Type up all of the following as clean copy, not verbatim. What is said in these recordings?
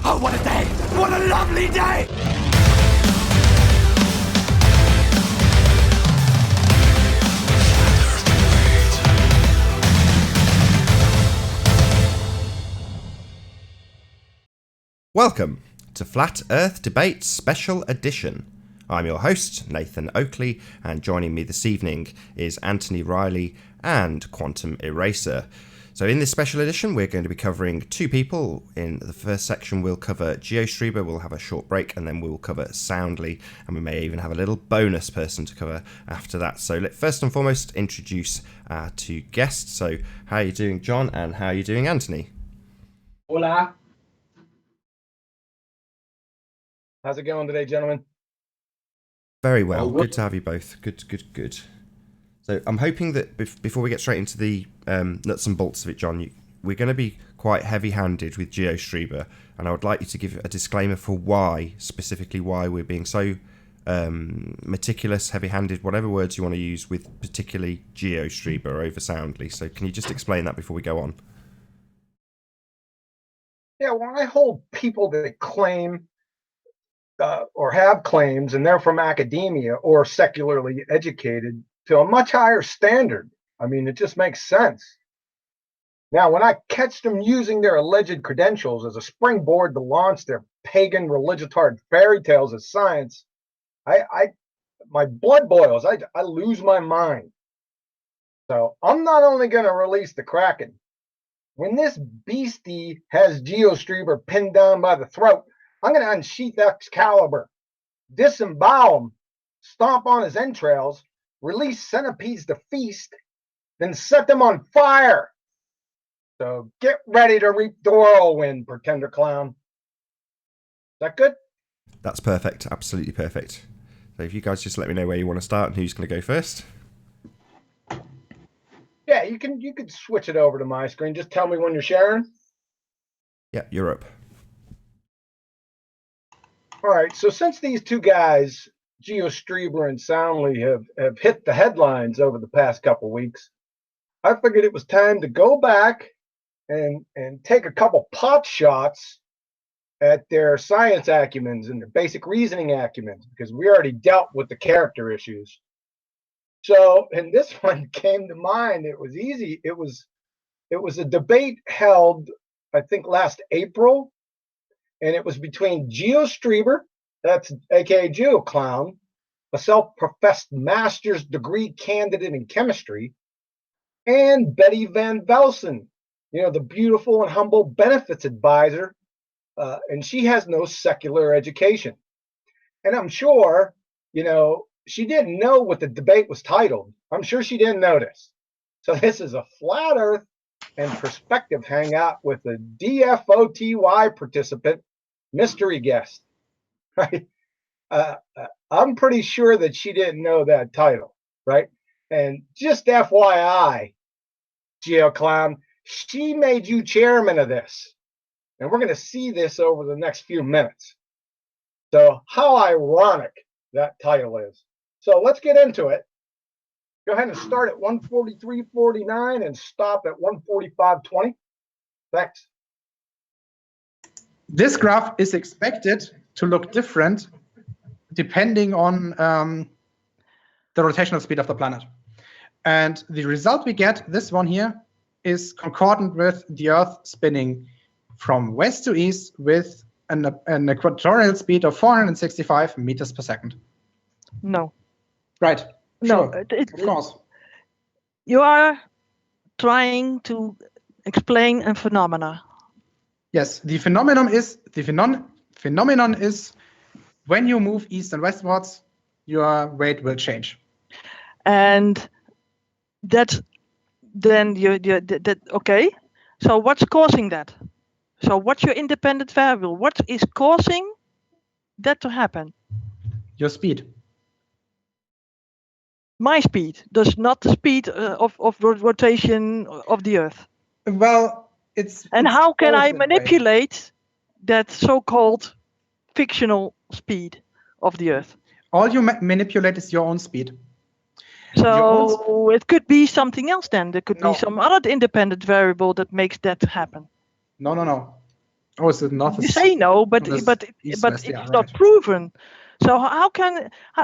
Oh, what a day! What a lovely day! Welcome to Flat Earth Debate Special Edition. I'm your host, Nathan Oakley, and joining me this evening is Anthony Riley and Quantum Eraser. So in this special edition, we're going to be covering two people. In the first section, we'll cover Geostreber, we'll have a short break, and then we'll cover Soundly, and we may even have a little bonus person to cover after that. So let's first and foremost introduce our two guests. So how are you doing, John, and how are you doing, Anthony? Hola. How's it going today, gentlemen? Very well. Good to have you both. Good. So I'm hoping that before we get straight into the nuts and bolts of it, John, we're going to be quite heavy-handed with Geostreber, and I would like you to give a disclaimer for specifically why we're being so meticulous, heavy-handed, whatever words you want to use, with particularly Geostreber over Soundly. So can you just explain that before we go on? Yeah, well, I hold people that claim or have claims, and they're from academia or secularly educated, to a much higher standard. I mean, it just makes sense. Now, when I catch them using their alleged credentials as a springboard to launch their pagan religitard fairy tales as science, my blood boils. I lose my mind. So I'm not only going to release the Kraken. When this beastie has Geostreber pinned down by the throat, I'm going to unsheath Excalibur, disembowel him, stomp on his entrails, release centipedes to feast, then set them on fire. So get ready to reap the whirlwind, pretender clown. Is that good? That's perfect. Absolutely perfect. So if you guys just let me know where you want to start and who's going to go first. Yeah, you can switch it over to my screen. Just tell me when you're sharing. Yeah, you're up. All right, so since these two guys, Geostreber and Soundly, have hit the headlines over the past couple weeks, I figured it was time to go back and take a couple pot shots at their science acumens and their basic reasoning acumens, because we already dealt with the character issues. So, and this one came to mind. It was easy. It was a debate held, I think, last April. And it was between Geostreber, that's aka GeoClown, a self-professed master's degree candidate in chemistry, and Betty Van Velsen, the beautiful and humble benefits advisor, and she has no secular education. And I'm sure, she didn't know what the debate was titled. I'm sure she didn't notice. So this is a flat Earth and perspective hangout with a DFOTY participant, mystery guest, right? I'm pretty sure that she didn't know that title, right? And just FYI, GeoClown, she made you chairman of this. And we're going to see this over the next few minutes. So how ironic that title is. So let's get into it. Go ahead and start at 143.49 and stop at 145.20. Thanks. This graph is expected to look different depending on the rotational speed of the planet. And the result we get, this one here, is concordant with the Earth spinning from west to east with an equatorial speed of 465 meters per second. No. Right. No, sure. Of course. You are trying to explain a phenomena. Yes, the phenomenon is when you move east and westwards, your weight will change. And that's then okay. So what's causing that? So what's your independent variable? What is causing that to happen? Your speed. My speed, does not the speed of rotation of the Earth. Well, and it's how can I both in a way. manipulate that so-called fictional speed of the Earth? All you manipulate is your own speed. So it could be something else then. There could No. be some other independent variable that makes that happen. No. Oh, is it north? You say no, but North, but east, but west, it's yeah, not right. proven. So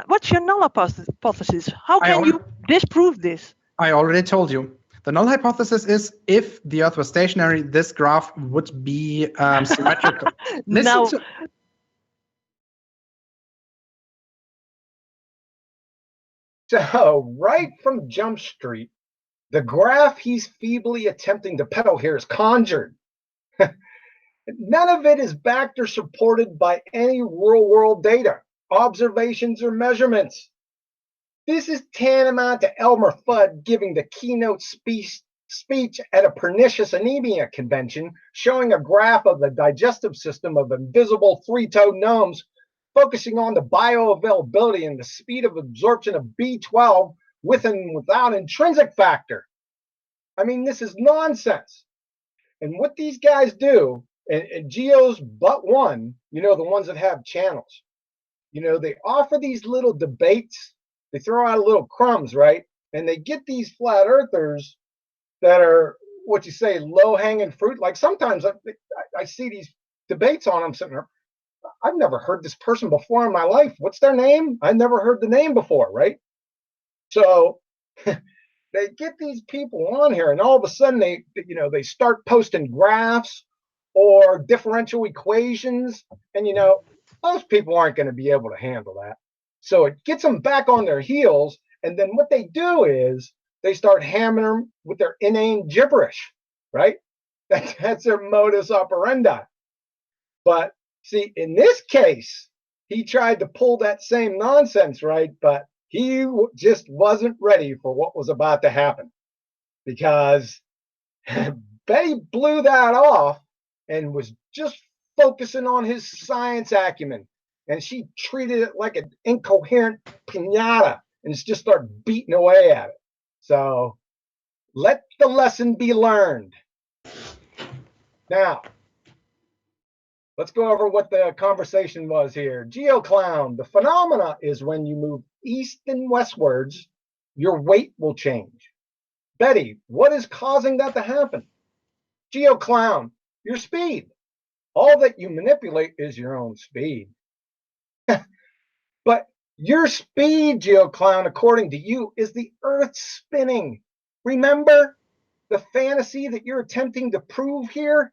what's your null hypothesis? How can you disprove this? I already told you. The null hypothesis is if the Earth was stationary, this graph would be symmetrical. Listen Now, to. So, right from Jump Street, the graph he's feebly attempting to peddle here is conjured. None of it is backed or supported by any real world data, observations, or measurements. This is tantamount to Elmer Fudd giving the keynote speech at a pernicious anemia convention, showing a graph of the digestive system of invisible three-toed gnomes, focusing on the bioavailability and the speed of absorption of B12 with and without intrinsic factor. I mean, this is nonsense. And what these guys do, and Geo's but one, the ones that have channels, they offer these little debates. They throw out little crumbs, right? And they get these flat earthers that are, what you say, low hanging fruit. Like sometimes I see these debates on them sitting there. I've never heard this person before in my life. What's their name? I never heard the name before, right? So they get these people on here, and all of a sudden they start posting graphs or differential equations, and most people aren't going to be able to handle that. So it gets them back on their heels, and then what they do is they start hammering them with their inane gibberish, right? That's their modus operandi. But see, in this case, he tried to pull that same nonsense, right? But he just wasn't ready for what was about to happen, because Betty blew that off and was just focusing on his science acumen. And she treated it like an incoherent pinata and just started beating away at it. So let the lesson be learned. Now, let's go over what the conversation was here. GeoClown, the phenomena is when you move east and westwards, your weight will change. Betty, what is causing that to happen? GeoClown, your speed. All that you manipulate is your own speed. But your speed, GeoClown, according to you, is the Earth spinning. Remember the fantasy that you're attempting to prove here?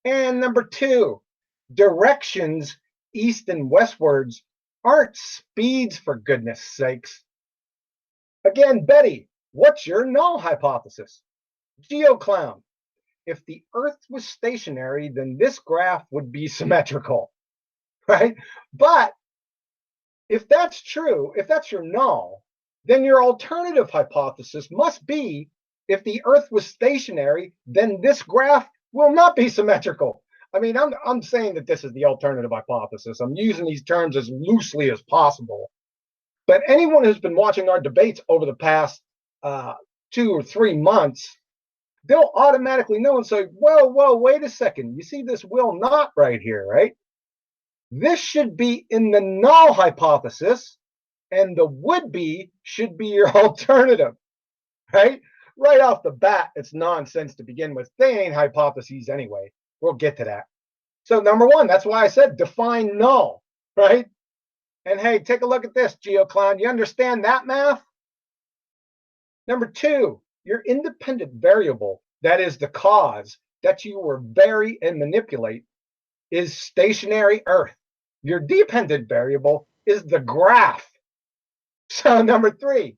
And number two, directions east and westwards aren't speeds, for goodness sakes. Again, Betty, what's your null hypothesis? GeoClown, if the Earth was stationary, then this graph would be symmetrical, right? But if that's true, if that's your null, then your alternative hypothesis must be if the Earth was stationary, then this graph will not be symmetrical. I mean, I'm saying that this is the alternative hypothesis. I'm using these terms as loosely as possible. But anyone who's been watching our debates over the past 2 or 3 months, they'll automatically know and say, whoa, wait a second. You see this will not right here, right? This should be in the null hypothesis, and the would be should be your alternative, right? Right off the bat, it's nonsense to begin with. They ain't hypotheses anyway. We'll get to that. So number one, that's why I said define null, right? And hey, take a look at this, GeoClown. You understand that math? Number two, your independent variable, that is the cause that you will vary and manipulate, is stationary Earth. Your dependent variable is the graph. So number three,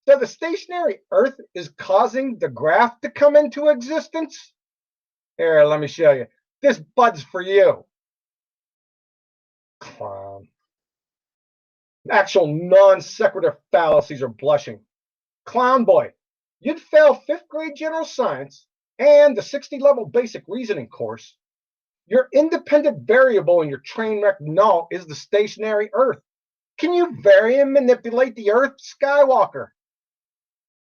so the stationary Earth is causing the graph to come into existence? Here, let me show you. This bud's for you. Clown. Actual non sequitur fallacies are blushing. Clown boy, you'd fail 5th grade general science and the 60 level basic reasoning course. Your independent variable in your train wreck null is the stationary Earth. Can you vary and manipulate the Earth, Skywalker?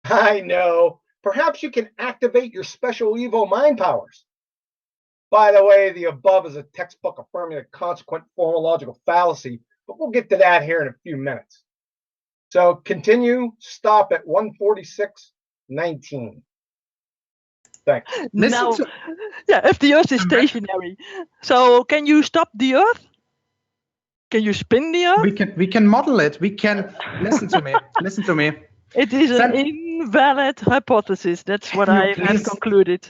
I know. Perhaps you can activate your special Evo mind powers. By the way, the above is a textbook affirming a consequent formological fallacy, but we'll get to that here in a few minutes. So continue, stop at 146:19. Thanks. Listen Now, to- yeah, if the Earth is stationary, so can you stop the Earth? Can you spin the Earth? we can model it. We can listen to me. Listen to me. It is an Sen- invalid hypothesis. That's what Can you I have please- concluded.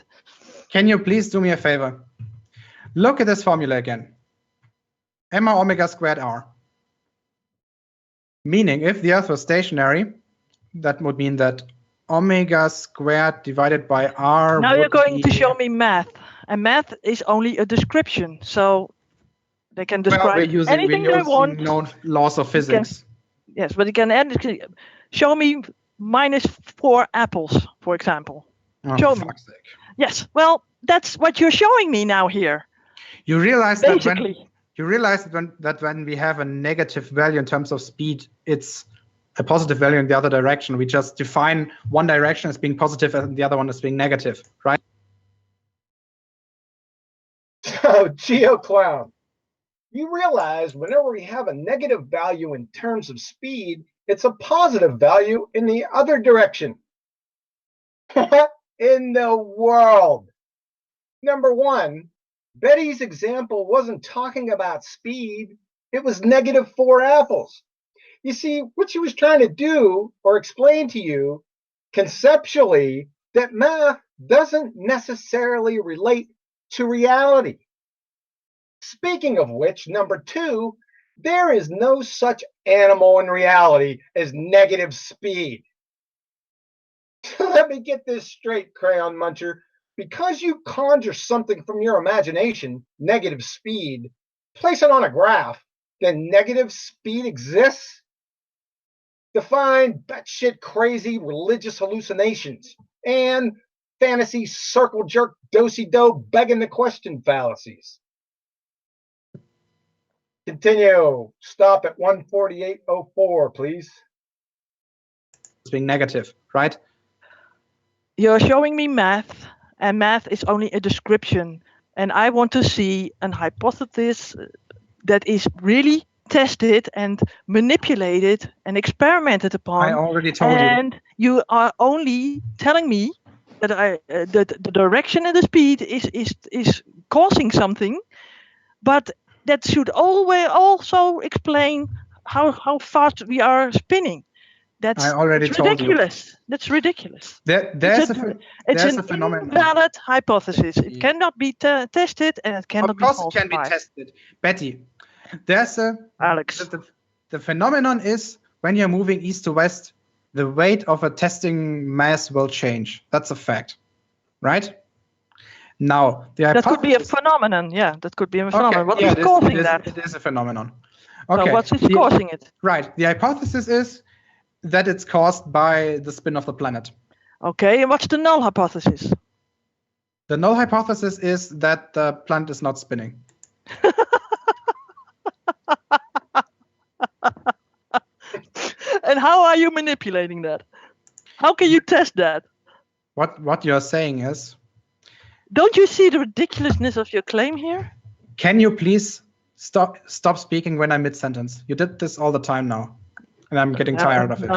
Can you please do me a favor? Look at this formula again. Emma omega squared r. Meaning, if the Earth was stationary, that would mean that omega squared divided by r. Now you're would going to be- show me math, and math is only a description, so they can Well, describe we're anything they using want. known laws of physics. Yes, but you can add. Show me -4 apples, for example. Oh, Show for me. fuck's sake. Yes, well, that's what you're showing me now here. You realize that Basically, when we have a negative value in terms of speed, it's a positive value in the other direction. We just define one direction as being positive and the other one as being negative, right? So, GeoClown, you realize whenever we have a negative value in terms of speed, it's a positive value in the other direction. What in the world? Number one, Betty's example wasn't talking about speed. It was -4 apples. You see, what she was trying to do or explain to you conceptually that math doesn't necessarily relate to reality. Speaking of which, number two, there is no such animal in reality as negative speed. Let me get this straight, Crayon Muncher. Because you conjure something from your imagination, negative speed, place it on a graph, then negative speed exists? Define batshit crazy religious hallucinations and fantasy circle jerk do-si-do begging the question fallacies. Continue. Stop at 148.04, please. It's being negative, right? you're showing me math, and math is only a description. And I want to see an hypothesis that is really tested and manipulated and experimented upon. I already told you. And you are only telling me that the direction and the speed is causing something, but that should always also explain how fast we are spinning. I already That's told you. ridiculous. That's ridiculous. There's It's a an phenomenon. invalid hypothesis. It Yeah. cannot be tested, and it cannot Of be course, it can falsified. be tested, Betty. There's a Alex. the phenomenon is when you're moving east to west, the weight of a testing mass will change. That's a fact, right? Now, That could be a phenomenon. Yeah, that could be a phenomenon. What is causing that? It is a phenomenon. So Okay. what is causing it? Right. The hypothesis is that it's caused by the spin of the planet. Okay, and what's the null hypothesis? The null hypothesis is that the planet is not spinning. And how are you manipulating that? How can you test that? What you're saying is, Don't you see the ridiculousness of your claim here? can you please stop speaking when I'm mid-sentence? You did this all the time now, and I'm getting tired of it.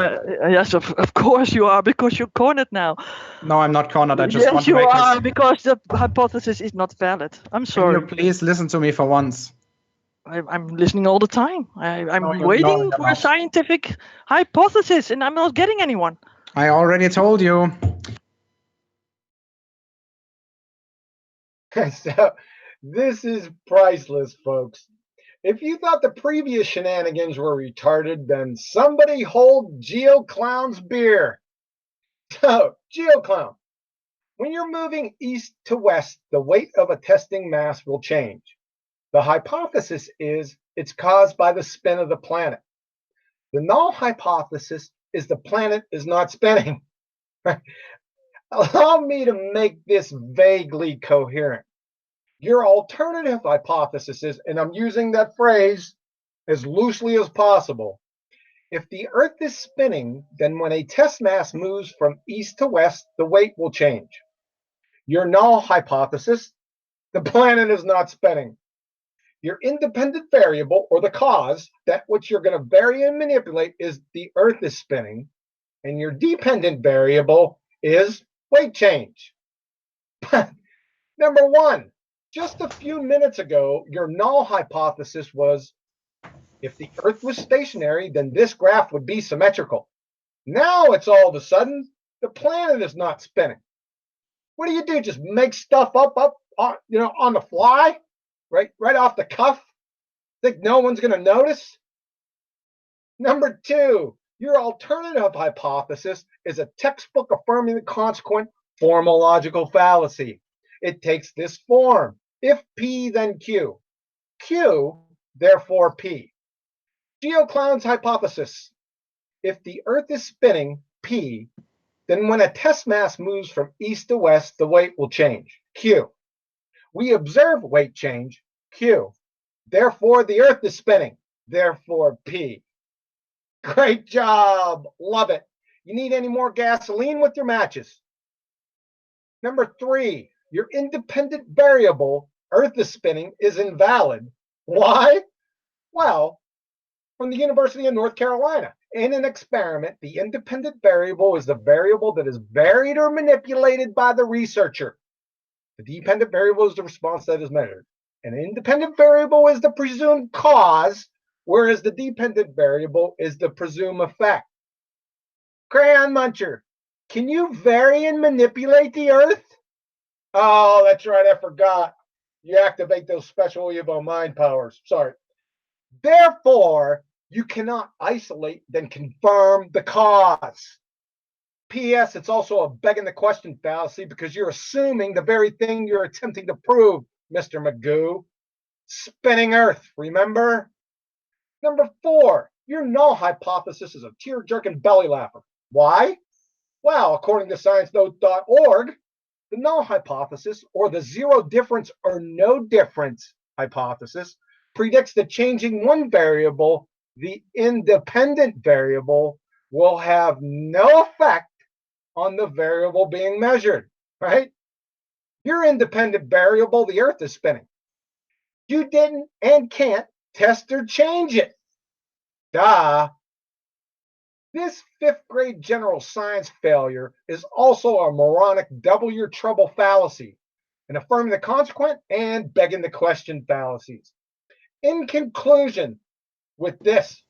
Yes, of course you are, because you're cornered now. No, I'm not cornered. I just want Yes, to you make are, this. because the hypothesis is not valid. I'm Can sorry. you please listen to me for once? I'm listening all the time. I'm No, you're waiting for a not. scientific hypothesis, and I'm not getting anyone. I already told you. So, this is priceless, folks. If you thought the previous shenanigans were retarded, then somebody hold GeoClown's beer. So, GeoClown, when you're moving east to west, the weight of a testing mass will change. The hypothesis is it's caused by the spin of the planet. The null hypothesis is the planet is not spinning. Allow me to make this vaguely coherent. Your alternative hypothesis is, and I'm using that phrase as loosely as possible, if the Earth is spinning, then when a test mass moves from east to west, the weight will change. Your null hypothesis, the planet is not spinning. Your independent variable, or the cause, that which you're going to vary and manipulate, is the Earth is spinning, and your dependent variable is weight change. But number one, just a few minutes ago, your null hypothesis was if the Earth was stationary, then this graph would be symmetrical. Now it's all of a sudden the planet is not spinning. What do? Just make stuff up on the fly, right off the cuff? Think no one's going to notice? Number two, your alternative hypothesis is a textbook affirming the consequent formal logical fallacy. It takes this form. If P, then Q. Q, therefore P. GeoClown's hypothesis. If the Earth is spinning, P, then when a test mass moves from east to west, the weight will change, Q. We observe weight change, Q. Therefore, the Earth is spinning, therefore P. Great job. Love it. You need any more gasoline with your matches? Number three, your independent variable, Earth is spinning, is invalid. Why? Well, from the University of North Carolina. In an experiment, the independent variable is the variable that is varied or manipulated by the researcher. The dependent variable is the response that is measured. An independent variable is the presumed cause, whereas the dependent variable is the presumed effect. Crayon Muncher, can you vary and manipulate the Earth? Oh, that's right, I forgot. You activate those special Evo mind powers. Sorry. Therefore, you cannot isolate, then confirm the cause. P.S. It's also a begging the question fallacy because you're assuming the very thing you're attempting to prove, Mr. Magoo. Spinning Earth, remember? Number four, your null hypothesis is a tear-jerking belly laugher. Why? Well, according to sciencenote.org, the null hypothesis, or the zero difference or no difference hypothesis, predicts that changing one variable, the independent variable, will have no effect on the variable being measured, right? Your independent variable, the Earth, is spinning. You didn't and can't test or change it. Duh. This fifth grade general science failure is also a moronic double your trouble fallacy, an affirming the consequent and begging the question fallacies. In conclusion, with this,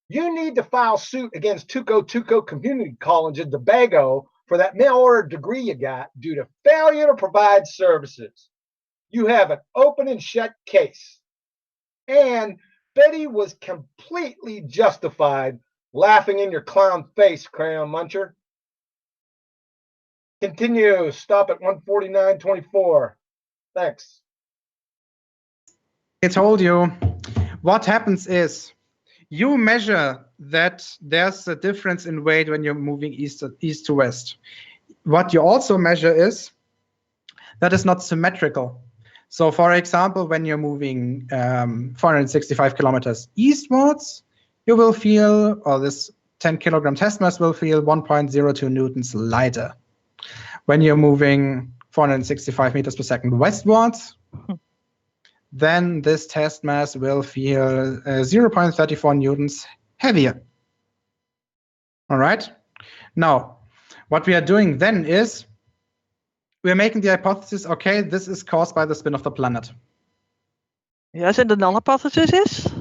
you need to file suit against Tuco Community College in Tobago for that mail-order degree you got due to failure to provide services. You have an open and shut case. And Betty was completely justified laughing in your clown face, Crayon Muncher. Continue. Stop at 149.24. Thanks. I told you, what happens is you measure that there's a difference in weight when you're moving east to west. What you also measure is that it's not symmetrical. So for example, when you're moving 465 kilometers eastwards, you will feel, or this 10 kilogram test mass will feel 1.02 newtons lighter. When you're moving 465 meters per second westwards, then this test mass will feel 0.34 newtons heavier. All right. Now, what we are doing then is we're making the hypothesis, okay, this is caused by the spin of the planet. Yes, and the null hypothesis is?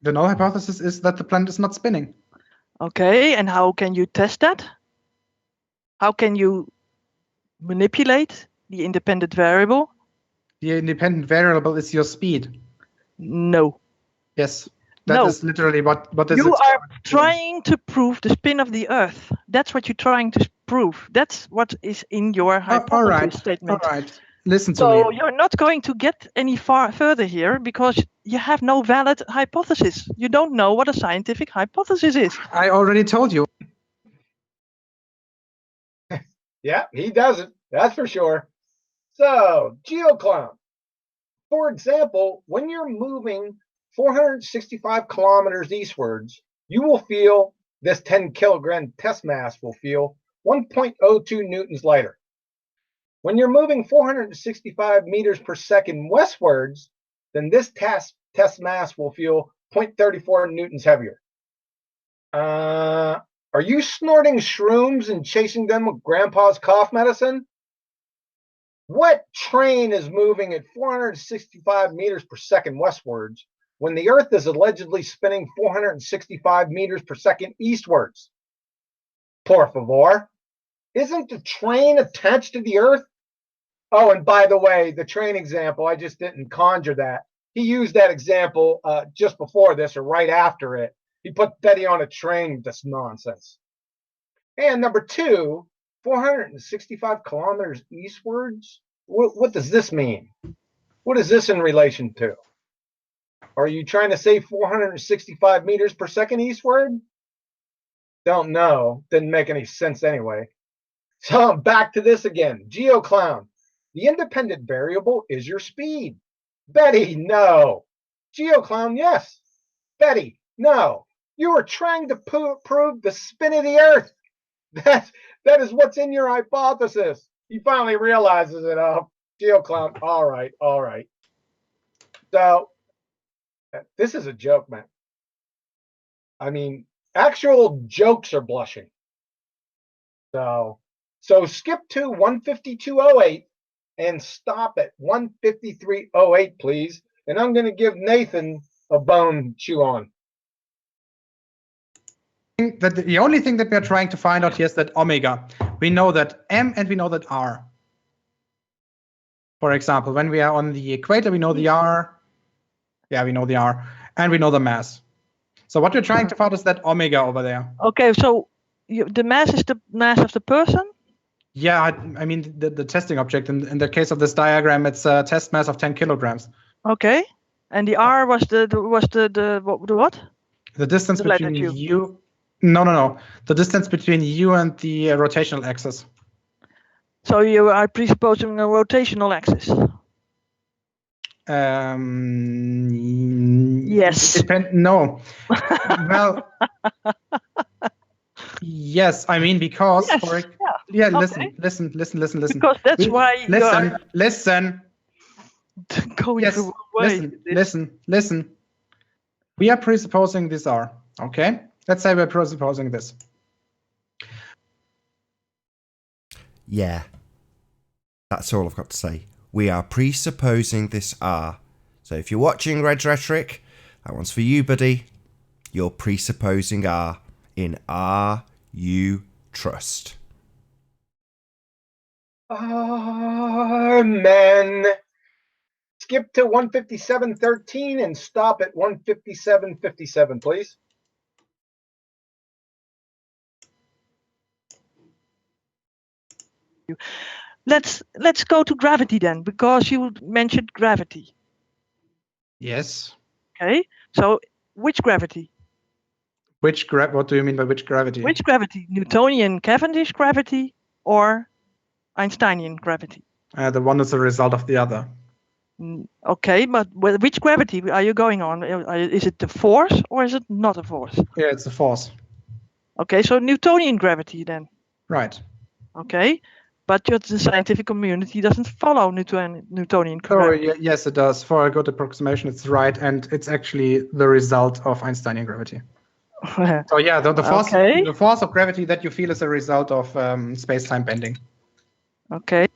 The null hypothesis is that the planet is not spinning. Okay, and how can you test that? How can you manipulate the independent variable? The independent variable is your speed. No. Yes. That is literally what is you are trying to prove the spin of the Earth. That's what you're trying to prove. That's what is in your hypothesis statement. All right. Listen to me. So you're not going to get any further here because you have no valid hypothesis. You don't know what a scientific hypothesis is. I already told you. Yeah, he doesn't. That's for sure. So, GeoClown. For example, when you're moving 465 kilometers eastwards, you will feel this 10 kilogram test mass will feel 1.02 newtons lighter. When you're moving 465 meters per second westwards, then this test mass will feel 0.34 newtons heavier. Are you snorting shrooms and chasing them with grandpa's cough medicine? What train is moving at 465 meters per second westwards when the Earth is allegedly spinning 465 meters per second eastwards? Por favor. Isn't the train attached to the Earth? Oh, and by the way, the train example, I just didn't conjure that. He used that example just before this or right after it. He put Betty on a train with this nonsense. And number two, 465 kilometers eastwards? What does this mean? What is this in relation to? Are you trying to say 465 meters per second eastward? Don't know. Didn't make any sense anyway. So back to this again. GeoClown. The independent variable is your speed. Betty, no. GeoClown, yes. Betty, no. You are trying to prove the spin of the Earth. That is what's in your hypothesis. He finally realizes it. Oh, GeoClown. All right, all right. So this is a joke, man. I mean, actual jokes are blushing. So skip to 152.08 and stop at 153.08, please. And I'm going to give Nathan a bone to chew on. That the only thing that we're trying to find out here is that omega. We know that m and we know that r. For example, when we are on the equator, we know the r. Yeah, we know the r, and we know the mass. So what we're trying to find is that omega over there. Okay, so the mass is the mass of the person? Yeah, I mean the testing object. In the case of this diagram, it's a test mass of 10 kilograms. Okay, and the r was the what? The distance The letter between Q. you. No. The distance between you and the rotational axis. So you are presupposing a rotational axis. Yes. No. Well, yes. I mean because Yes, yeah. Okay. Listen. Because that's why listen. Going Yes. the wrong way. Listen. We are presupposing this R. Okay. Let's say we're presupposing this. Yeah. That's all I've got to say. We are presupposing this R. So if you're watching Red's Rhetoric, that one's for you, buddy. You're presupposing R in R you trust. Amen. Skip to 157.13 and stop at 157.57, please. Let's go to gravity then, because you mentioned gravity. Yes. Okay, so which gravity? What do you mean by which gravity? Which gravity? Newtonian Cavendish gravity or Einsteinian gravity? The one is a result of the other. Okay, but which gravity are you going on? Is it the force or is it not a force? Yeah, it's a force. Okay, so Newtonian gravity then. Right. Okay, but the scientific community doesn't follow Newtonian gravity. Oh, yes, it does. For a good approximation, it's right, and it's actually the result of Einsteinian gravity. So yeah, the force, okay. The force of gravity that you feel is a result of space-time bending. Okay.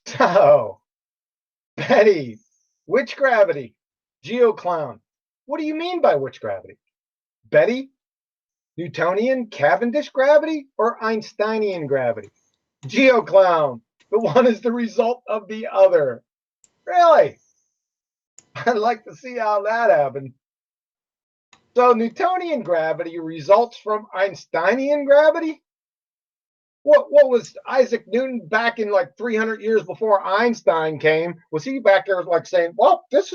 So, Betty, which gravity? GeoClown. What do you mean by which gravity? Betty, Newtonian Cavendish gravity or Einsteinian gravity? GeoClown. The one is the result of the other. Really? I'd like to see how that happened. So Newtonian gravity results from Einsteinian gravity? What was Isaac Newton back in like 300 years before Einstein came? Was he back there like saying, well, this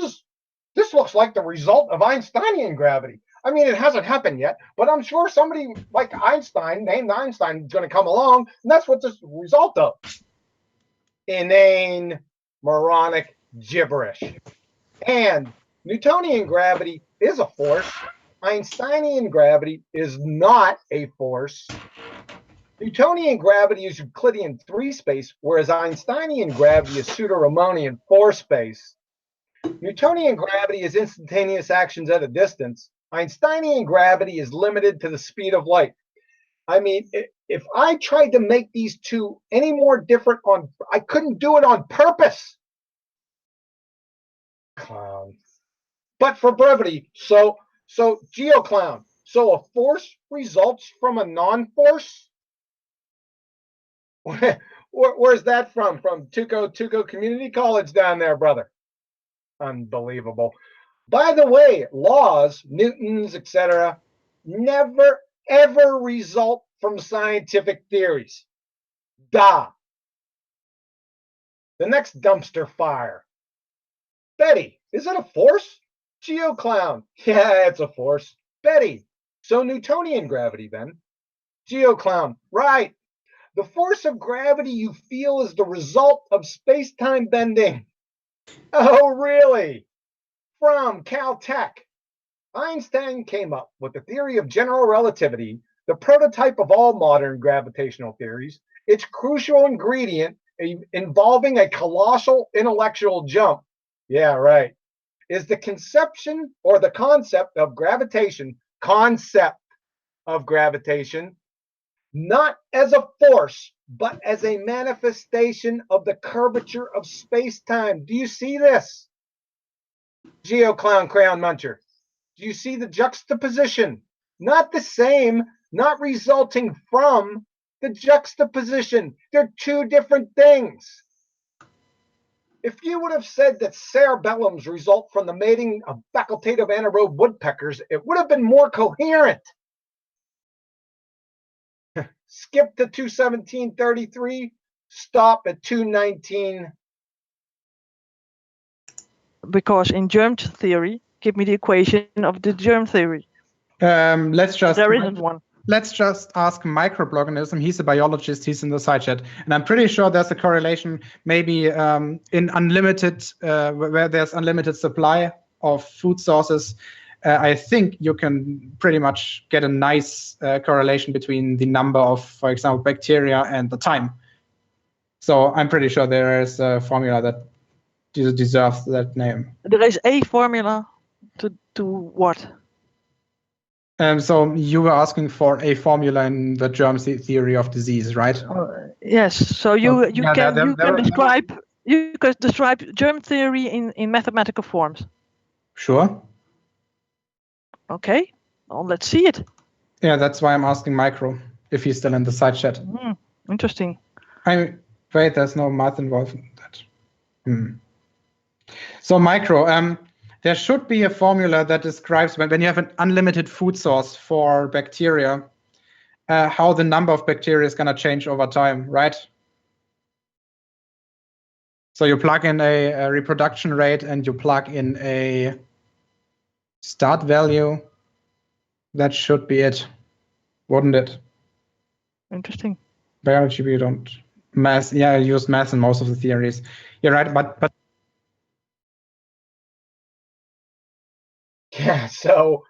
looks like the result of Einsteinian gravity? I mean, it hasn't happened yet, but I'm sure somebody like Einstein, named Einstein, is going to come along, and that's what this is the result of. Inane, moronic gibberish. And Newtonian gravity is a force. Einsteinian gravity is not a force. Newtonian gravity is Euclidean 3 space, whereas Einsteinian gravity is pseudo-Riemannian 4 space. Newtonian gravity is instantaneous actions at a distance. Einsteinian gravity is limited to the speed of light. I mean, if I tried to make these two any more different I couldn't do it on purpose. Clown. But for brevity, so GeoClown. So a force results from a non-force? Where's that from? From Tuco Community College down there, brother. Unbelievable. By the way, laws, Newton's, etc., never ever result from scientific theories. The next dumpster fire. Betty, is it a force? GeoClown. Yeah, it's a force. Betty, so Newtonian gravity then. GeoClown. Right. The force of gravity you feel is the result of space-time bending. Oh, really? From Caltech. Einstein came up with the theory of general relativity, the prototype of all modern gravitational theories. Its crucial ingredient involving a colossal intellectual jump. Yeah, right. Is the conception or the concept of gravitation, not as a force, but as a manifestation of the curvature of space-time. Do you see this? GeoClown Crayon Muncher. Do you see the juxtaposition? Not the same, not resulting from the juxtaposition. They're two different things. If you would have said that cerebellums result from the mating of facultative anaerobe woodpeckers, it would have been more coherent. Skip to 217.33, stop at 219. Because in germ theory, give me the equation of the germ theory. Let's just There isn't one. Let's just ask microorganism. He's a biologist. He's in the side chat, and I'm pretty sure there's a correlation. Maybe in unlimited, where there's unlimited supply of food sources, I think you can pretty much get a nice correlation between the number of, for example, bacteria and the time. So I'm pretty sure there is a formula that deserves that name. There is a formula to what? So you were asking for a formula in the germ theory of disease, right? Yes. So you can describe germ theory in mathematical forms. Sure. Okay. Well, let's see it. Yeah, that's why I'm asking Micro if he's still in the side chat. Interesting. Wait, there's no math involved in that. So Micro, there should be a formula that describes when you have an unlimited food source for bacteria, how the number of bacteria is going to change over time, right? So you plug in a reproduction rate and you plug in a start value. That should be it, wouldn't it? Interesting. Biology, we don't math. Yeah, I use math in most of the theories. You're right, but yeah. So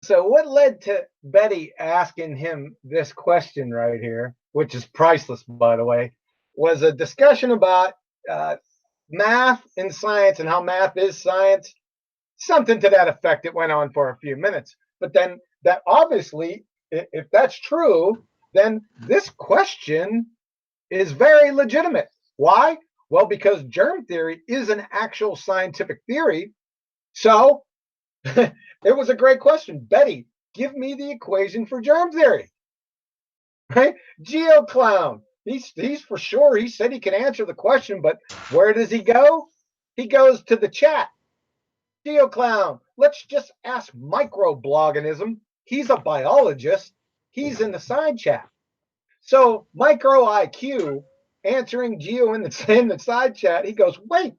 what led to Betty asking him this question right here, which is priceless, by the way, was a discussion about math and science and how math is science. Something to that effect. It went on for a few minutes. But then that obviously, if that's true, then this question is very legitimate. Why? Well, because germ theory is an actual scientific theory. So it was a great question. Betty, give me the equation for germ theory. Right? GeoClown. He's for sure. He said he can answer the question, but where does he go? He goes to the chat. GeoClown, let's just ask Microbloganism. He's a biologist. He's in the side chat. So Micro IQ answering Geo in the side chat. He goes, wait,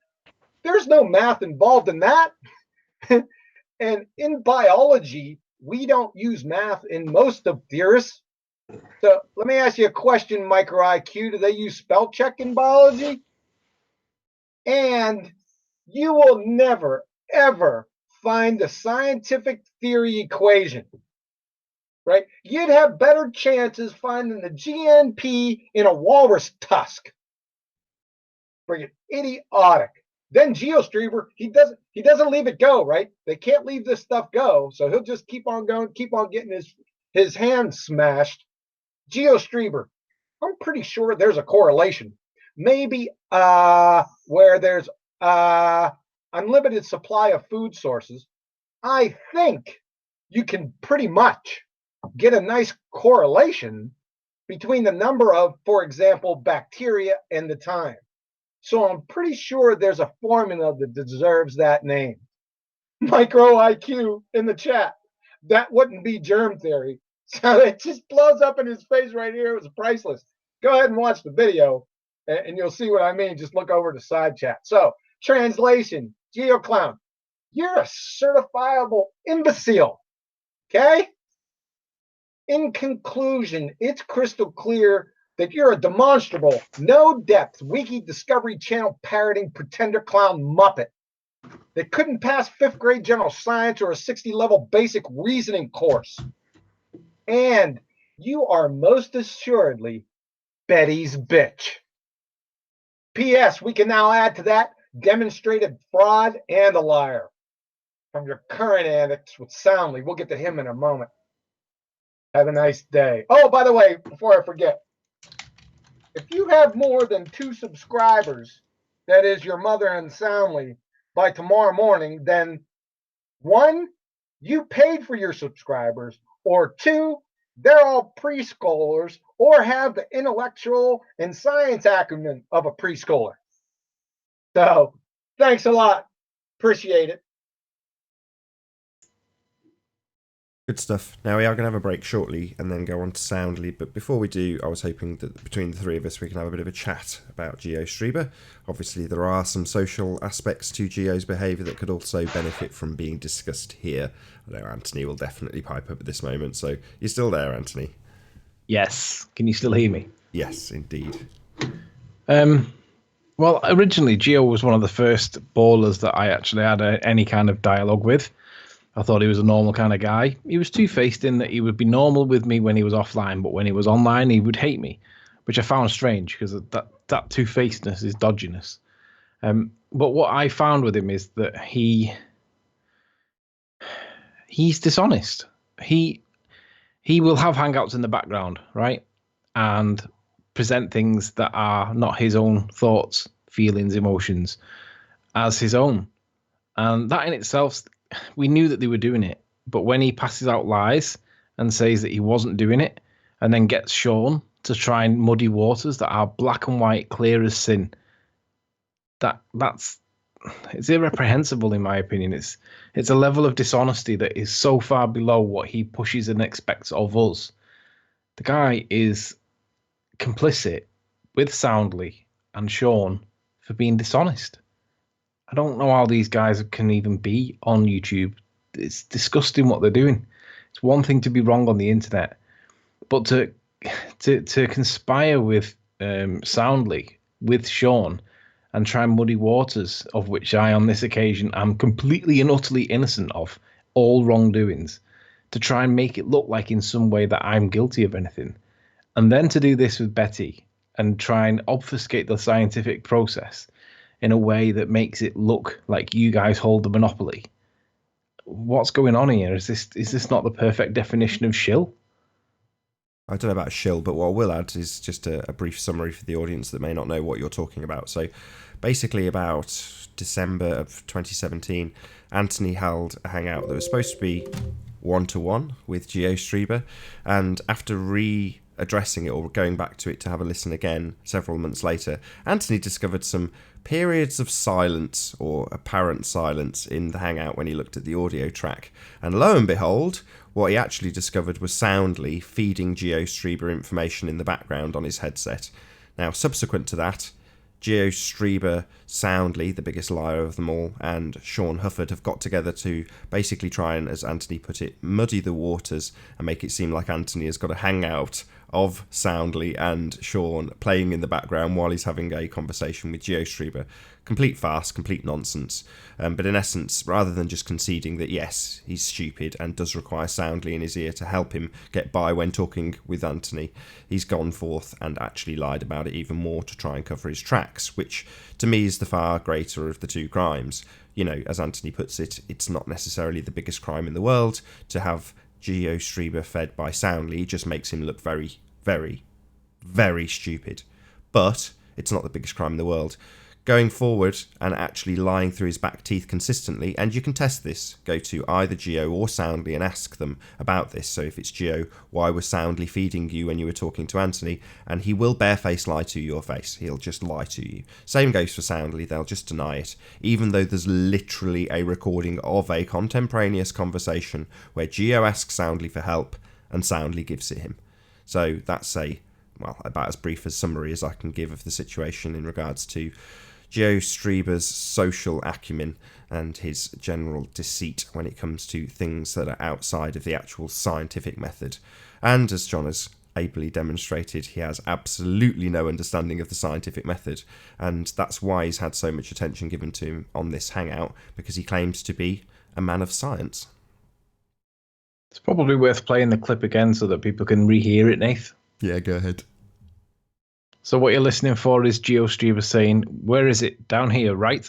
there's no math involved in that. And in biology, we don't use math in most of theorists. So let me ask you a question, Micro IQ. Do they use spell check in biology? And you will never, ever find the scientific theory equation, right? You'd have better chances finding the GNP in a walrus tusk. Freaking idiotic. Then Geostreber, he doesn't leave it go, right? They can't leave this stuff go, so he'll just keep on going, keep on getting his hands smashed. Geostreber. I'm pretty sure there's a correlation. Maybe where there's unlimited supply of food sources, I think you can pretty much get a nice correlation between the number of, for example, bacteria and the time. So I'm pretty sure there's a formula that deserves that name. Micro IQ in the chat. That wouldn't be germ theory. So it just blows up in his face right here. It was priceless. Go ahead and watch the video and you'll see what I mean. Just look over to side chat. So, translation, GeoClown, you're a certifiable imbecile. Okay? In conclusion, it's crystal clear that you're a demonstrable, no-depth, wiki Discovery Channel parroting pretender clown muppet that couldn't pass 5th grade general science or a 60-level basic reasoning course. And you are most assuredly Betty's bitch. P.S. We can now add to that demonstrated fraud and a liar. From your current antics with Soundly. We'll get to him in a moment. Have a nice day. Oh, by the way, before I forget, if you have more than 2 subscribers, that is your mother and Soundly, by tomorrow morning, then 1, you paid for your subscribers, or 2, they're all preschoolers or have the intellectual and science acumen of a preschooler. So, thanks a lot. Appreciate it. Good stuff. Now we are going to have a break shortly and then go on to Soundly, but before we do, I was hoping that between the three of us we can have a bit of a chat about Geostreber. Obviously there are some social aspects to Geo's behaviour that could also benefit from being discussed here. I know Anthony will definitely pipe up at this moment, so you're still there, Anthony? Yes. Can you still hear me? Yes, indeed. Well, originally Geo was one of the first ballers that I actually had any kind of dialogue with. I thought he was a normal kind of guy. He was two-faced in that he would be normal with me when he was offline, but when he was online, he would hate me, which I found strange because that two-facedness is dodginess. But what I found with him is that he's dishonest. He will have hangouts in the background, right? And present things that are not his own thoughts, feelings, emotions as his own. And that in itself, we knew that they were doing it. But when he passes out lies and says that he wasn't doing it and then gets shown to try and muddy waters that are black and white, clear as sin, it's irreprehensible in my opinion. It's a level of dishonesty that is so far below what he pushes and expects of us. The guy is complicit with Soundly and Sean for being dishonest. I don't know how these guys can even be on YouTube. It's disgusting what they're doing. It's one thing to be wrong on the internet, but to conspire with Soundly, with Sean, and try and muddy waters, of which I, on this occasion, am completely and utterly innocent of all wrongdoings, to try and make it look like in some way that I'm guilty of anything. And then to do this with Betty and try and obfuscate the scientific process in a way that makes it look like you guys hold the monopoly. What's going on here? Is this not the perfect definition of shill? I don't know about shill, but what I will add is just a brief summary for the audience that may not know what you're talking about. So basically about December of 2017, Anthony held a hangout that was supposed to be one-to-one with Geostreber, and after readdressing it or going back to it to have a listen again several months later, Anthony discovered some periods of silence or apparent silence in the hangout when he looked at the audio track, and lo and behold, what he actually discovered was Soundly feeding Geostreber information in the background on his headset. Now, subsequent to that, Geostreber, Soundly, the biggest liar of them all, and Sean Hufford have got together to basically try and, as Anthony put it, muddy the waters and make it seem like Anthony has got a hangout of Soundly and Sean playing in the background while he's having a conversation with Geostreber. Complete farce, complete nonsense. But in essence, rather than just conceding that yes, he's stupid and does require Soundly in his ear to help him get by when talking with Anthony, he's gone forth and actually lied about it even more to try and cover his tracks, which to me is the far greater of the two crimes. You know, as Anthony puts it, it's not necessarily the biggest crime in the world. To have Geostreber fed by Soundly just makes him look very very, very stupid. But it's not the biggest crime in the world. Going forward and actually lying through his back teeth consistently, and you can test this, go to either Geo or Soundly and ask them about this. So if it's Geo, why was Soundly feeding you when you were talking to Anthony? And he will barefaced lie to your face. He'll just lie to you. Same goes for Soundly, they'll just deny it, even though there's literally a recording of a contemporaneous conversation where Geo asks Soundly for help and Soundly gives it him. So that's about as brief a summary as I can give of the situation in regards to Geostreber's social acumen and his general deceit when it comes to things that are outside of the actual scientific method. And as John has ably demonstrated, he has absolutely no understanding of the scientific method, and that's why he's had so much attention given to him on this hangout, because he claims to be a man of science. It's probably worth playing the clip again so that people can rehear it, Nath. Yeah, go ahead. So what you're listening for is Geostreber saying, where is it? Down here, right?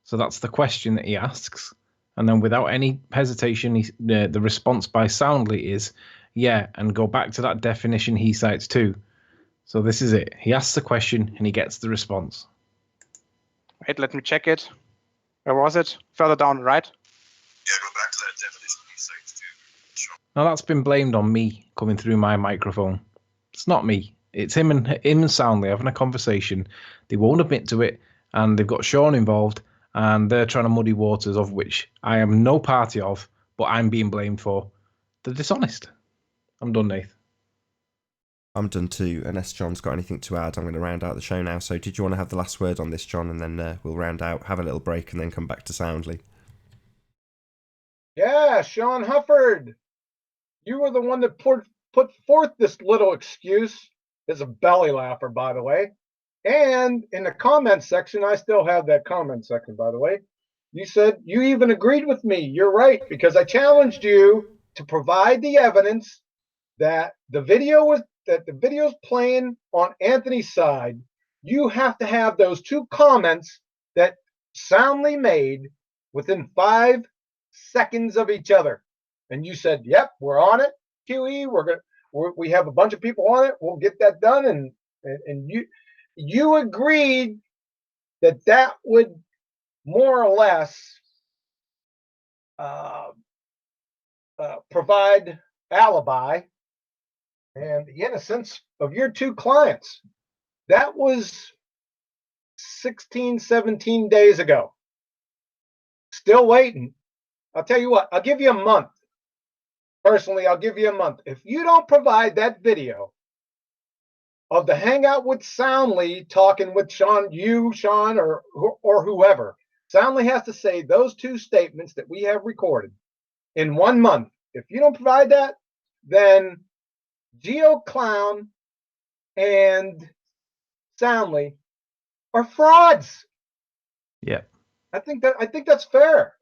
So that's the question that he asks. And then without any hesitation, the response by Soundly is, yeah, and go back to that definition he cites too. So this is it. He asks the question and he gets the response. Wait, let me check it. Where was it? Further down, right? Yeah, go back to that definition he cites too. Sure. Now that's been blamed on me coming through my microphone. It's not me. It's him and Soundly having a conversation. They won't admit to it, and they've got Sean involved, and they're trying to muddy waters, of which I am no party of, but I'm being blamed for. They're dishonest. I'm done, Nath. I'm done too, unless John's got anything to add. I'm going to round out the show now. So did you want to have the last word on this, John, and then we'll round out, have a little break, and then come back to Soundly? Yeah, Sean Hufford, you were the one that put forth this little excuse. Is a belly laugher, by the way. And in the comment section, I still have that comment section, by the way. You said you even agreed with me. You're right, because I challenged you to provide the evidence that the video's playing on Anthony's side. You have to have those two comments that Soundly made within 5 seconds of each other. And you said, "Yep, we're on it. QE, we have a bunch of people on it. We'll get that done." And you agreed that would more or less provide alibi and the innocence of your two clients. That was 16, 17 days ago. Still waiting. I'll tell you what, I'll give you a month. Personally, I'll give you a month. If you don't provide that video of the hangout with Soundly talking with Sean, or whoever, Soundly has to say those two statements that we have recorded in 1 month. If you don't provide that, then Geo Clown and Soundly are frauds. Yeah. I think that's fair.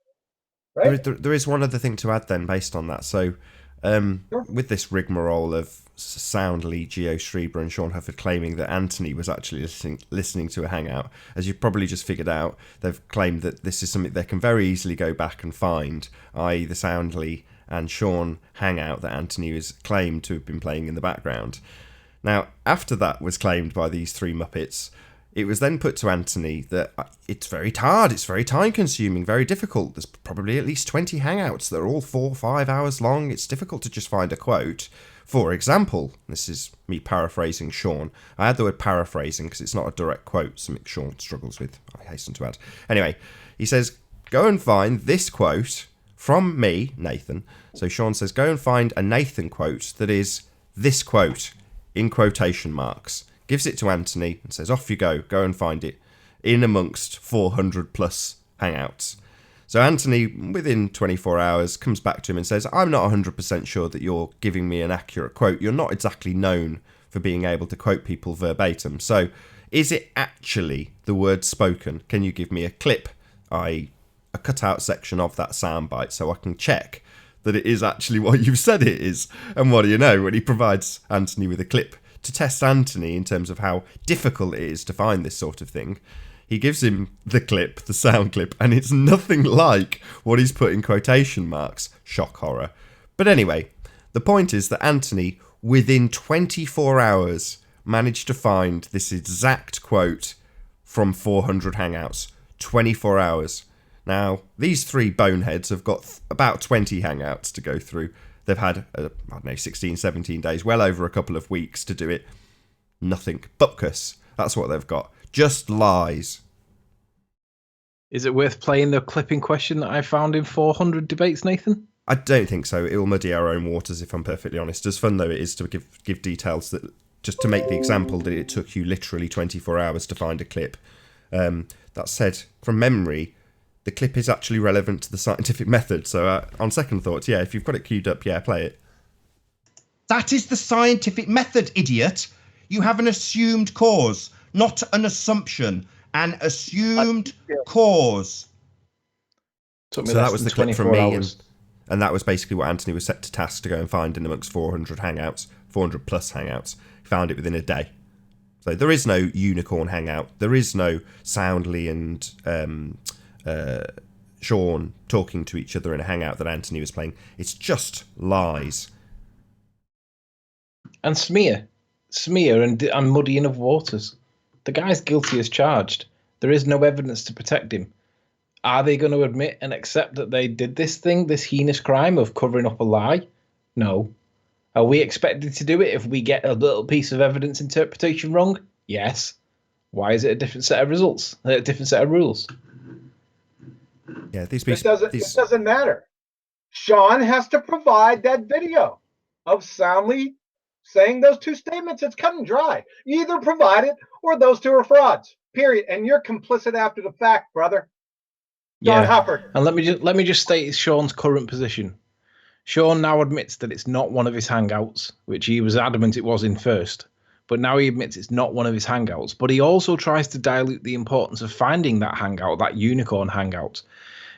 Right? There is one other thing to add then, based on that. So, Sure. with this rigmarole of Soundly, Geostreber, and Sean Hufford claiming that Anthony was actually listening to a hangout, as you've probably just figured out, they've claimed that this is something they can very easily go back and find, i.e. the Soundly and Sean hangout that Anthony was claimed to have been playing in the background. Now, after that was claimed by these three Muppets, it was then put to Anthony that it's very hard, it's very time-consuming, very difficult. There's probably at least 20 hangouts that are all 4 or 5 hours long. It's difficult to just find a quote. For example, this is me paraphrasing Sean. I had the word paraphrasing because it's not a direct quote, something Sean struggles with, I hasten to add. Anyway, he says, go and find this quote from me, Nathan. So Sean says, go and find a Nathan quote that is this quote, in quotation marks. Gives it to Anthony and says, off you go and find it, in amongst 400 plus hangouts. So Anthony, within 24 hours, comes back to him and says, I'm not 100% sure that you're giving me an accurate quote. You're not exactly known for being able to quote people verbatim. So is it actually the words spoken? Can you give me a clip, a cutout section of that soundbite, so I can check that it is actually what you've said it is? And what do you know, when he provides Anthony with a clip to test Anthony in terms of how difficult it is to find this sort of thing, he gives him the clip, the sound clip, and it's nothing like what he's put in quotation marks. Shock horror. But anyway, the point is that Anthony within 24 hours, managed to find this exact quote from 400 Hangouts. 24 hours. Now, these three boneheads have got about 20 Hangouts to go through. They've had, 16, 17 days, well over a couple of weeks to do it. Nothing. Bupkus. That's what they've got. Just lies. Is it worth playing the clipping question that I found in 400 debates, Nathan? I don't think so. It will muddy our own waters, if I'm perfectly honest. As fun though it is to give details, that just to make the example that it took you literally 24 hours to find a clip. That said, from memory, the clip is actually relevant to the scientific method. So on second thoughts, yeah, if you've got it queued up, yeah, play it. That is the scientific method, idiot. You have an assumed cause, not an assumption. An assumed cause. Took me So less that was than the clip from 24 me, hours. and that was basically what Anthony was set to task to go and find in amongst 400 Hangouts, 400 plus Hangouts. He found it within a day. So there is no unicorn hangout. There is no Soundly and Sean talking to each other in a hangout that Anthony was playing. It's just lies. And smear and muddying of waters. The guy's guilty as charged. There is no evidence to protect him. Are they going to admit and accept that they did this thing, this heinous crime of covering up a lie? No. Are we expected to do it if we get a little piece of evidence interpretation wrong? Yes. Why is it a different set of results? A different set of rules? Yeah, It doesn't matter. Sean has to provide that video of Soundly saying those two statements. It's cut and dry. You either provide it or those two are frauds. Period. And you're complicit after the fact, brother. John Hufford. And let me just state Sean's current position. Sean now admits that it's not one of his hangouts, which he was adamant it was in first. But now he admits it's not one of his hangouts. But he also tries to dilute the importance of finding that hangout, that unicorn hangout,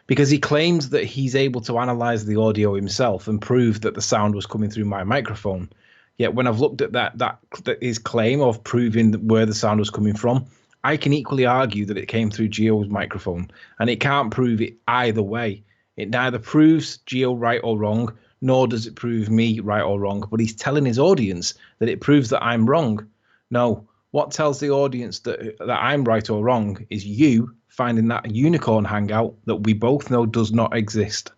because he claims that he's able to analyze the audio himself and prove that the sound was coming through my microphone. Yet when I've looked at that his claim of proving where the sound was coming from, I can equally argue that it came through Geo's microphone, and it can't prove it either way. It neither proves Geo right or wrong, nor does it prove me right or wrong, but he's telling his audience that it proves that I'm wrong. No, what tells the audience that I'm right or wrong is you finding that unicorn hangout that we both know does not exist.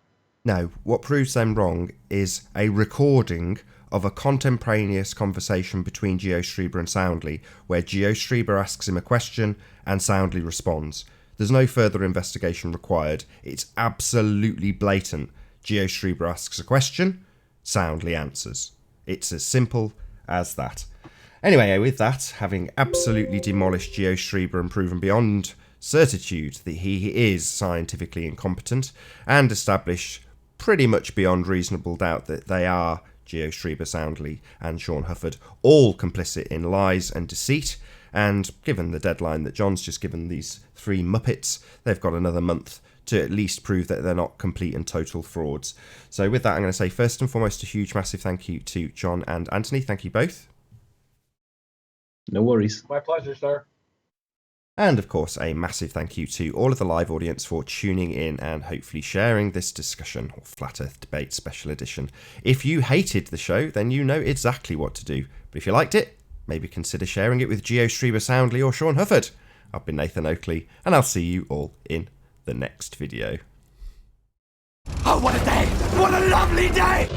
No, what proves them wrong is a recording of a contemporaneous conversation between Geostreber and Soundly, where Geostreber asks him a question and Soundly responds. There's no further investigation required. It's absolutely blatant. Geostreber asks a question, Soundly answers. It's as simple as that. Anyway, with that, having absolutely demolished Geostreber and proven beyond certitude that he is scientifically incompetent, and established pretty much beyond reasonable doubt that they are, Geostreber, Soundly and Sean Hufford, all complicit in lies and deceit, and given the deadline that John's just given these three Muppets, they've got another month to at least prove that they're not complete and total frauds. So with that, I'm going to say first and foremost a huge massive thank you to John and Anthony. Thank you both. No worries. My pleasure, sir. And of course, a massive thank you to all of the live audience for tuning in and hopefully sharing this discussion, or Flat Earth Debate Special Edition. If you hated the show, then you know exactly what to do. But if you liked it, maybe consider sharing it with Geostreber, Soundly or Sean Hufford. I've been Nathan Oakley, and I'll see you all in the next video. Oh, what a day! What a lovely day!